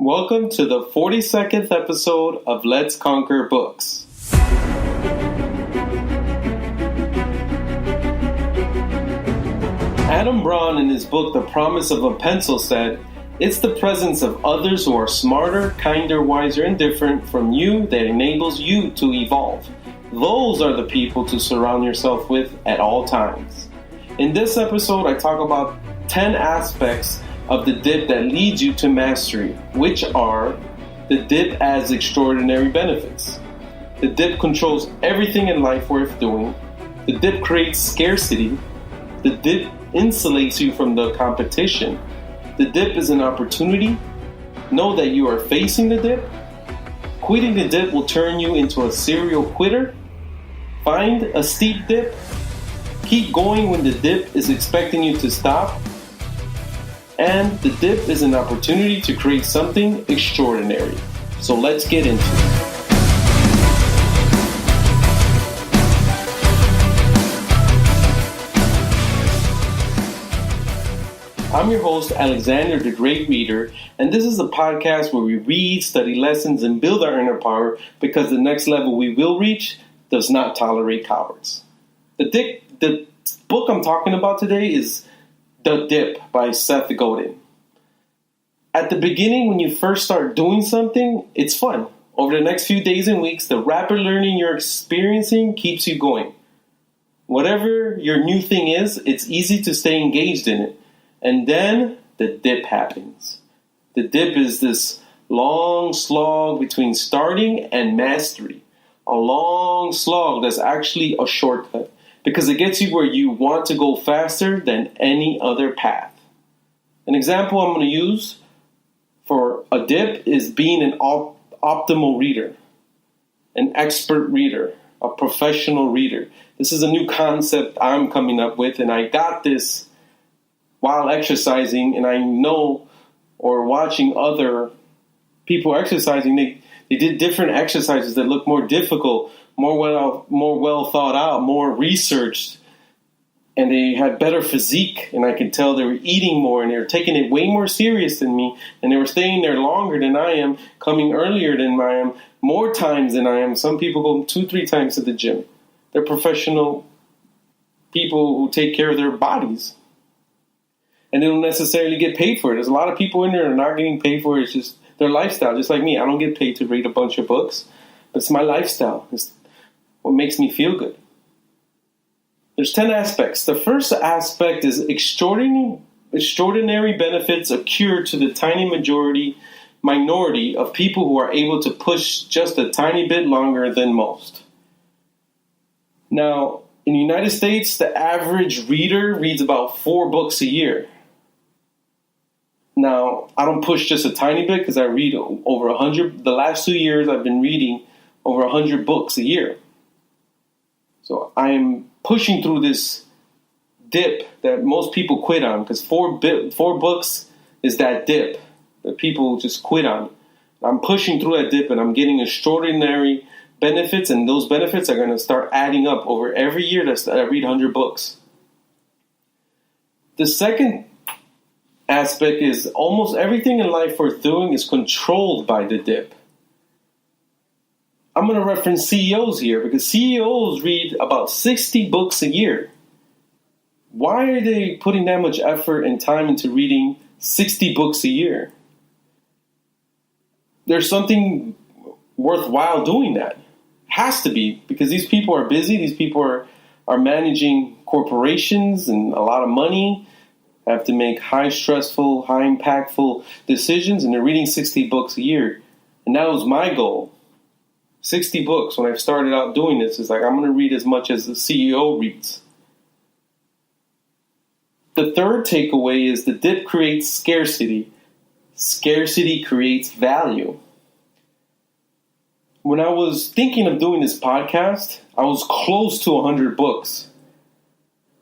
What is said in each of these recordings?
Welcome to the 42nd episode of Let's Conquer Books. Adam Braun, in his book The Promise of a Pencil, said, "It's the presence of others who are smarter, kinder, wiser, and different from you that enables you to evolve. Those are the people to surround yourself with at all times." In this episode, I talk about 10 aspects of the dip that leads you to mastery, which are: the dip has extraordinary benefits. The dip controls everything in life worth doing. The dip creates scarcity. The dip insulates you from the competition. The dip is an opportunity. Know that you are facing the dip. Quitting the dip will turn you into a serial quitter. Find a steep dip. Keep going when the dip is expecting you to stop. And the dip is an opportunity to create something extraordinary. So let's get into it. I'm your host, Alexander the Great Reader, and this is a podcast where we read, study lessons, and build our inner power, because the next level we will reach does not tolerate cowards. The book I'm talking about today is The Dip by Seth Godin. At the beginning, when you first start doing something, it's fun. Over the next few days and weeks, the rapid learning you're experiencing keeps you going. Whatever your new thing is, it's easy to stay engaged in it. And then the dip happens. The dip is this long slog between starting and mastery. A long slog that's actually a shortcut, because it gets you where you want to go faster than any other path. An example I'm going to use for a dip is being an optimal reader, an expert reader, a professional reader. This is a new concept I'm coming up with, and I got this while exercising, and I know, or watching other people exercising, they did different exercises that look more difficult, more well thought out, more researched, and they had better physique, and I could tell they were eating more, and they were taking it way more serious than me, and they were staying there longer than I am, coming earlier than I am, more times than I am. Some people go 2-3 times to the gym. They're professional people who take care of their bodies, and they don't necessarily get paid for it. There's a lot of people in there that are not getting paid for it. It's just their lifestyle, just like me. I don't get paid to read a bunch of books, but it's my lifestyle. It's what makes me feel good. There's 10 aspects. The first aspect is extraordinary benefits occur to the tiny minority of people who are able to push just a tiny bit longer than most. Now, in the United States, the average reader reads about 4 books a year. Now, I don't push just a tiny bit because I read over 100. The last 2 years, I've been reading over 100 books a year. So I am pushing through this dip that most people quit on, because 4 books is that dip that people just quit on. I'm pushing through that dip, and I'm getting extraordinary benefits, and those benefits are going to start adding up over every year that I read 100 books. The second aspect is almost everything in life worth doing is controlled by the dip. I'm going to reference CEOs here, because CEOs read about 60 books a year. Why are they putting that much effort and time into reading 60 books a year? There's something worthwhile doing that. Has to be, because these people are busy. These people are managing corporations and a lot of money, have to make high stressful, high impactful decisions, and they're reading 60 books a year. And that was my goal. 60 books when I started out doing this. It's like, I'm going to read as much as the CEO reads. The third takeaway is the dip creates scarcity. Scarcity creates value. When I was thinking of doing this podcast, I was close to 100 books.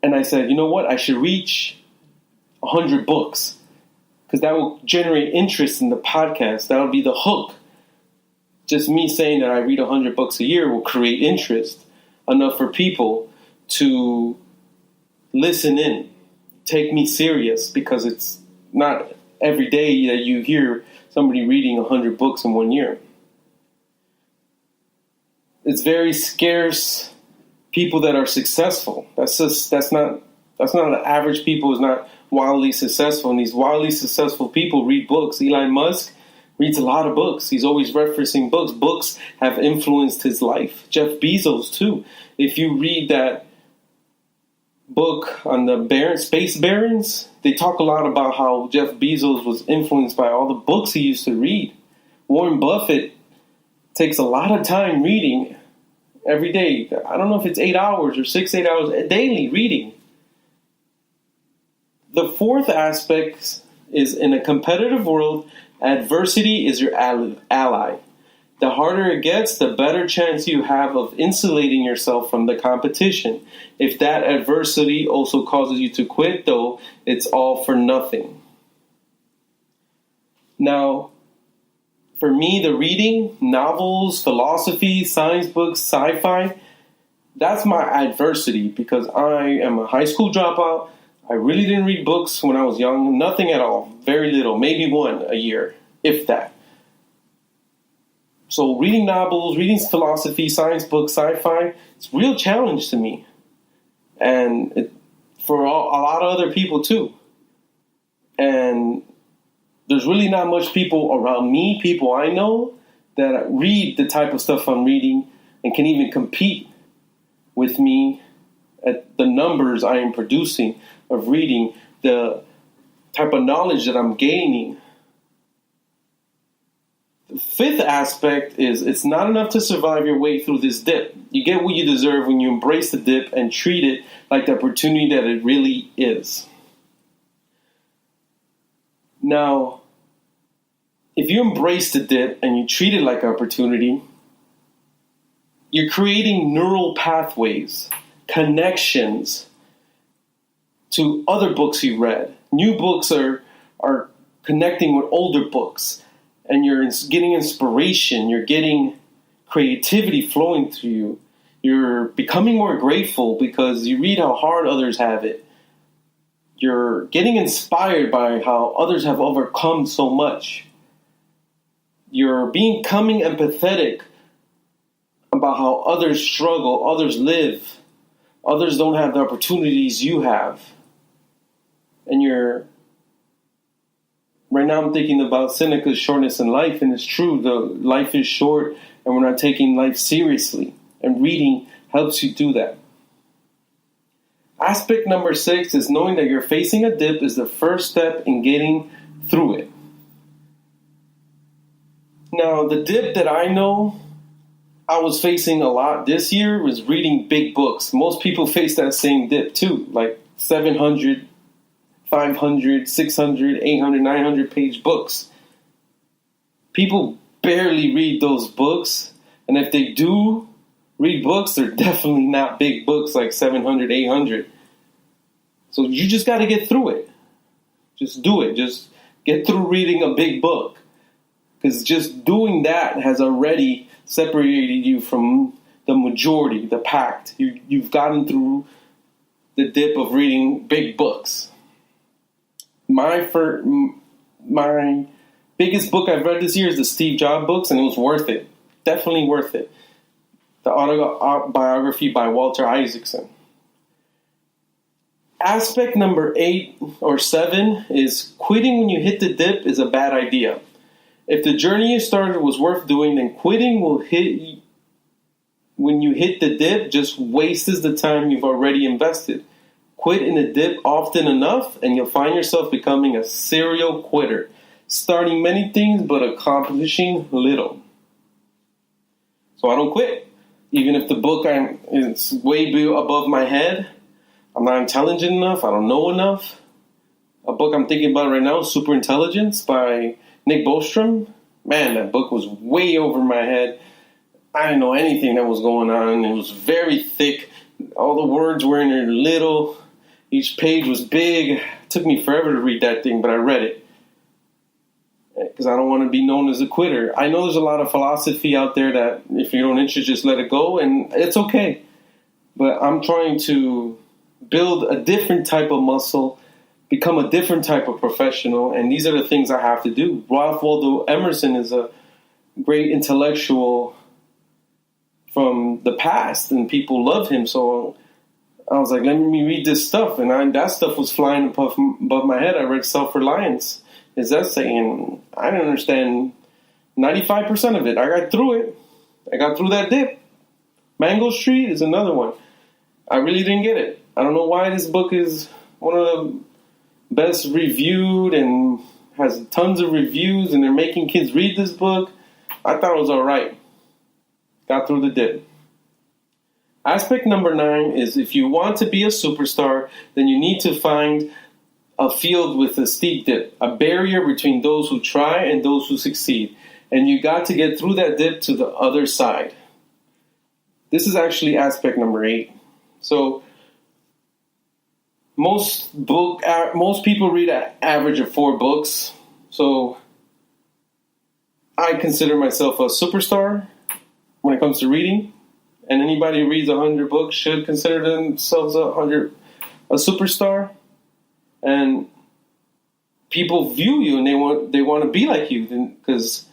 And I said, you know what? I should reach 100 books, because that will generate interest in the podcast. That'll be the hook. Just me saying that I read 100 books a year will create interest enough for people to listen in, take me serious, because it's not every day that you hear somebody reading 100 books in 1 year. It's very scarce people that are successful. That's not the average people is not wildly successful. And these wildly successful people read books. Elon Musk reads a lot of books. He's always referencing books. Books have influenced his life. Jeff Bezos too. If you read that book on the space barons, they talk a lot about how Jeff Bezos was influenced by all the books he used to read. Warren Buffett takes a lot of time reading every day. I don't know if it's 8 hours or 8 hours daily reading. The fourth aspect is, in a competitive world, adversity is your ally. The harder it gets, the better chance you have of insulating yourself from the competition. If that adversity also causes you to quit, though, it's all for nothing. Now, for me, the reading, novels, philosophy, science books, sci-fi, that's my adversity because I am a high school dropout. I really didn't read books when I was young. Nothing at all. Very little. Maybe one a year, if that. So reading novels, reading philosophy, science books, sci-fi, it's a real challenge to me. And for a lot of other people too. And there's really not much people around me, people I know, that read the type of stuff I'm reading and can even compete with me at the numbers I am producing of reading, the type of knowledge that I'm gaining. The fifth aspect is it's not enough to survive your way through this dip. You get what you deserve when you embrace the dip and treat it like the opportunity that it really is. Now, if you embrace the dip and you treat it like an opportunity, you're creating neural pathways, connections to other books you read. New books are connecting with older books, and you're getting inspiration. You're getting creativity flowing through you. You're becoming more grateful because you read how hard others have it. You're getting inspired by how others have overcome so much. You're becoming empathetic about how others struggle, others live, others don't have the opportunities you have. And right now I'm thinking about Seneca's shortness in life, and it's true, the life is short and we're not taking life seriously. And reading helps you do that. Aspect number 6 is knowing that you're facing a dip is the first step in getting through it. Now, the dip that I know I was facing a lot this year was reading big books. Most people face that same dip too, like 700, 500, 600, 800, 900 page books. People barely read those books, and if they do read books, they're definitely not big books like 700, 800. So you just got to get through it. Just do it. Just get through reading a big book. Because just doing that has already separated you from the majority, the pack. You've gotten through the dip of reading big books. My biggest book I've read this year is the Steve Jobs books, and it was worth it. Definitely worth it. The autobiography by Walter Isaacson. Aspect number 8 or 7 is quitting when you hit the dip is a bad idea. If the journey you started was worth doing, then quitting will hit when you hit the dip just wastes the time you've already invested. Quit in the dip often enough and you'll find yourself becoming a serial quitter, starting many things but accomplishing little. So I don't quit. Even if the book is way above my head, I'm not intelligent enough, I don't know enough. A book I'm thinking about right now is Super Intelligence by Nick Bostrom. Man, that book was way over my head. I didn't know anything that was going on. It was very thick. All the words were in there little. Each page was big. It took me forever to read that thing, but I read it. Because I don't want to be known as a quitter. I know there's a lot of philosophy out there that if you don't interest, just let it go, and it's okay. But I'm trying to build a different type of muscle become a different type of professional, and these are the things I have to do. Ralph Waldo Emerson is a great intellectual from the past, and people love him, so I was like, let me read this stuff, and that stuff was flying above my head. I read Self-Reliance, his essay, and I didn't understand 95% of it. I got through it. I got through that dip. Mango Street is another one. I really didn't get it. I don't know why this book is one of the best reviewed and has tons of reviews, and they're making kids read this book. I thought it was all right. Got through the dip. Aspect number 9 is if you want to be a superstar, then you need to find a field with a steep dip, a barrier between those who try and those who succeed. And you got to get through that dip to the other side. This is actually aspect number 8. So most people read an average of 4 books. So I consider myself a superstar when it comes to reading. And anybody who reads 100 books should consider themselves a superstar. And people view you and they want to be like you, because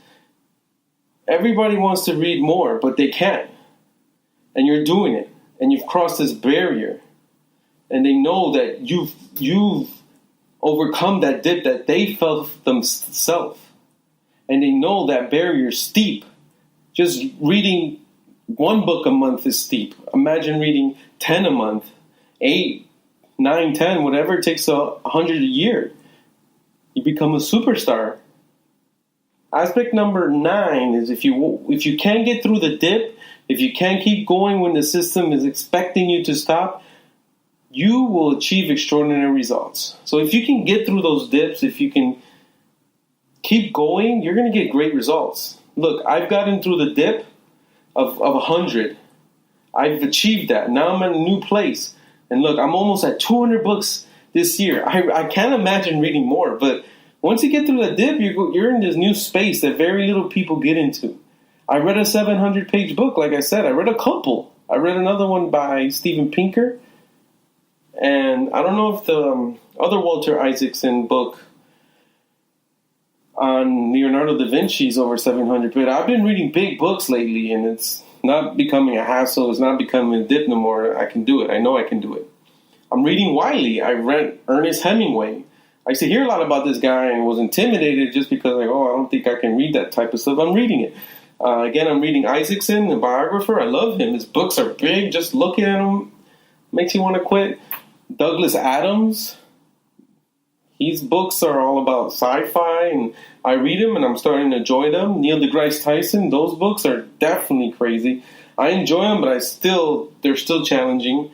everybody wants to read more, but they can't. And you're doing it, and you've crossed this barrier, and they know that you've overcome that dip that they felt themselves, and they know that barrier is steep. Just reading 1 book a month is steep. Imagine reading 10 a month, 8, 9, 10, whatever it takes, 100 a year. You become a superstar. Aspect number 9 is if you can't get through the dip, if you can't keep going when the system is expecting you to stop, you will achieve extraordinary results. So if you can get through those dips, if you can keep going, you're going to get great results. Look, I've gotten through the dip of 100. I've achieved that. Now I'm in a new place. And look, I'm almost at 200 books this year. I can't imagine reading more, but once you get through the dip, you're in this new space that very little people get into. I read a 700-page book, like I said. I read a couple. I read another one by Steven Pinker. And I don't know if the other Walter Isaacson book on Leonardo da Vinci is over 700, but I've been reading big books lately, and it's not becoming a hassle. It's not becoming a dip no more. I can do it. I know I can do it. I'm reading Wiley. I read Ernest Hemingway. I used to hear a lot about this guy and was intimidated just because, I don't think I can read that type of stuff. I'm reading it. Again, I'm reading Isaacson, the biographer. I love him. His books are big. Just looking at them makes you want to quit. Douglas Adams. His books are all about sci-fi, and I read them, and I'm starting to enjoy them. Neil deGrasse Tyson, those books are definitely crazy. I enjoy them, but they're still challenging.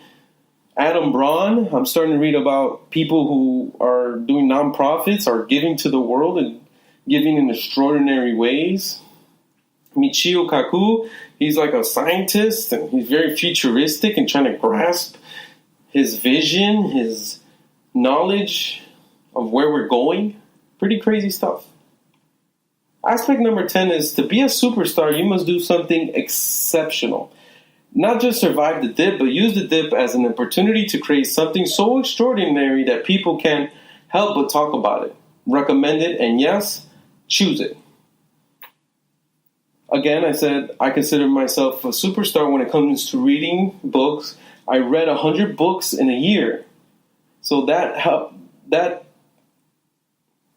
Adam Braun, I'm starting to read about people who are doing nonprofits, are giving to the world and giving in extraordinary ways. Michio Kaku, he's like a scientist, and he's very futuristic and trying to grasp his vision, his knowledge of where we're going. Pretty crazy stuff. Aspect number 10 is to be a superstar, you must do something exceptional. Not just survive the dip, but use the dip as an opportunity to create something so extraordinary that people can't help but talk about it, recommend it, and yes, choose it. Again, I said I consider myself a superstar when it comes to reading books. I read 100 books in a year. So that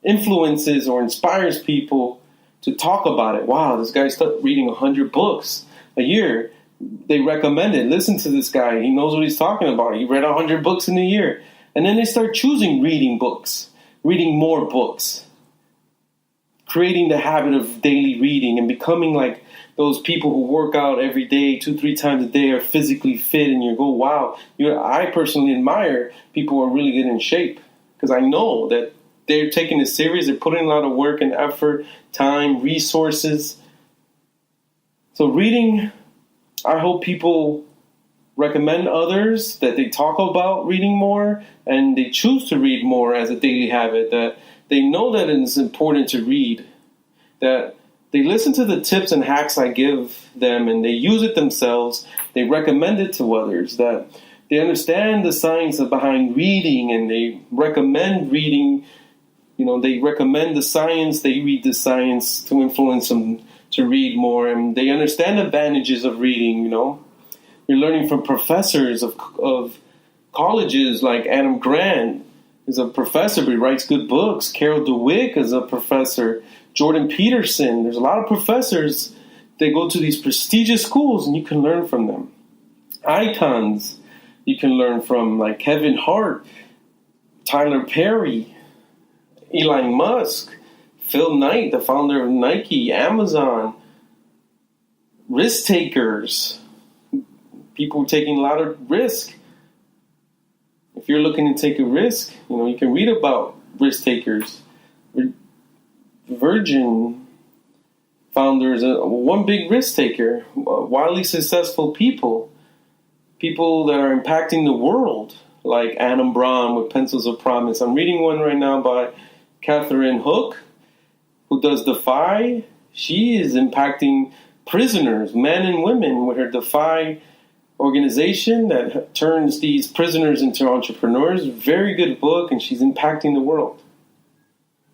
influences or inspires people to talk about it. Wow, this guy started reading 100 books a year. They recommend it. Listen to this guy. He knows what he's talking about. He read 100 books in a year. And then they start choosing reading books, reading more books, creating the habit of daily reading and becoming like those people who work out every day, 2-3 times a day, are physically fit, and you go, wow. I personally admire people who are really good in shape, because I know that they're taking it serious. They're putting a lot of work and effort, time, resources. So reading, I hope people recommend others, that they talk about reading more, and they choose to read more as a daily habit, that they know that it's important to read, that they listen to the tips and hacks I give them and they use it themselves, they recommend it to others, that They understand the science behind reading, and they recommend reading. They recommend the science. They read the science to influence them to read more, and they understand the advantages of reading. You're learning from professors of colleges like Adam Grant is a professor, but he writes good books. Carol DeWitt is a professor. Jordan Peterson. There's a lot of professors. They go to these prestigious schools, and you can learn from them. Icons you can learn from, like Kevin Hart, Tyler Perry, Elon Musk, Phil Knight, the founder of Nike, Amazon, risk takers, people taking a lot of risk. If you're looking to take a risk, you can read about risk takers. Virgin founders, one big risk taker, wildly successful people that are impacting the world, like Adam Braun with Pencils of Promise. I'm reading one right now by Catherine Hook, who does Defy. She is impacting prisoners, men and women, with her Defy organization that turns these prisoners into entrepreneurs. Very good book, and she's impacting the world.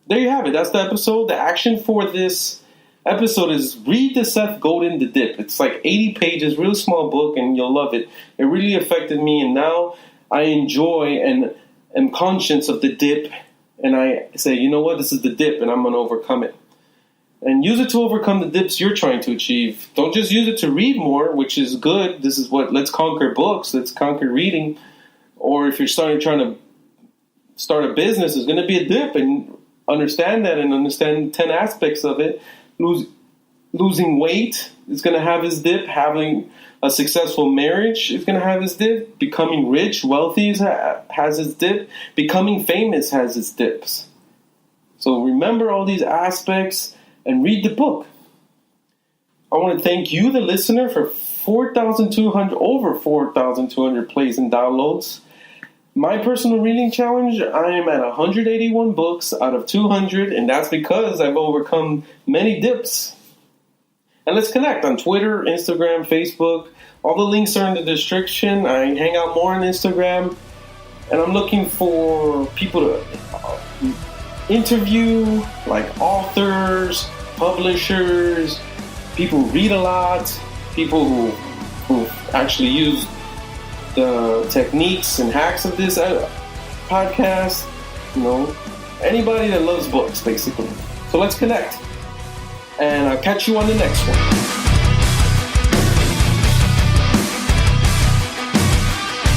There you have it. That's the episode. The action for this episode is read the Seth Godin, The Dip. It's like 80 pages, real small book, and you'll love it. It really affected me, and now I enjoy and am conscious of the dip, and I say, you know what, this is the dip, and I'm going to overcome it. And use it to overcome the dips you're trying to achieve. Don't just use it to read more, which is good. This is what, let's conquer books, let's conquer reading. Or if you're trying to start a business, there's going to be a dip, and understand that and understand 10 aspects of it. Losing weight is going to have its dip. Having a successful marriage is going to have its dip. Becoming rich, wealthy has its dip. Becoming famous has its dips. So remember all these aspects and read the book. I want to thank you, the listener, for over 4,200 plays and downloads. My personal reading challenge, I am at 181 books out of 200, and that's because I've overcome many dips. And let's connect on Twitter, Instagram, Facebook. All the links are in the description. I hang out more on Instagram, and I'm looking for people to interview, like authors, publishers, people who read a lot, people who actually use the techniques and hacks of this podcast, anybody that loves books, basically. So let's connect, and I'll catch you on the next one.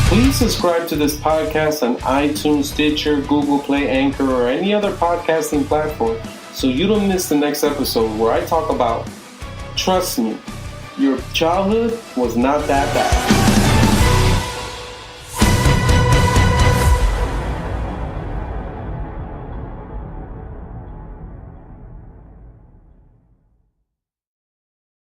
Please subscribe to this podcast on iTunes, Stitcher, Google Play, Anchor, or any other podcasting platform so you don't miss the next episode where I talk about, trust me, your childhood was not that bad.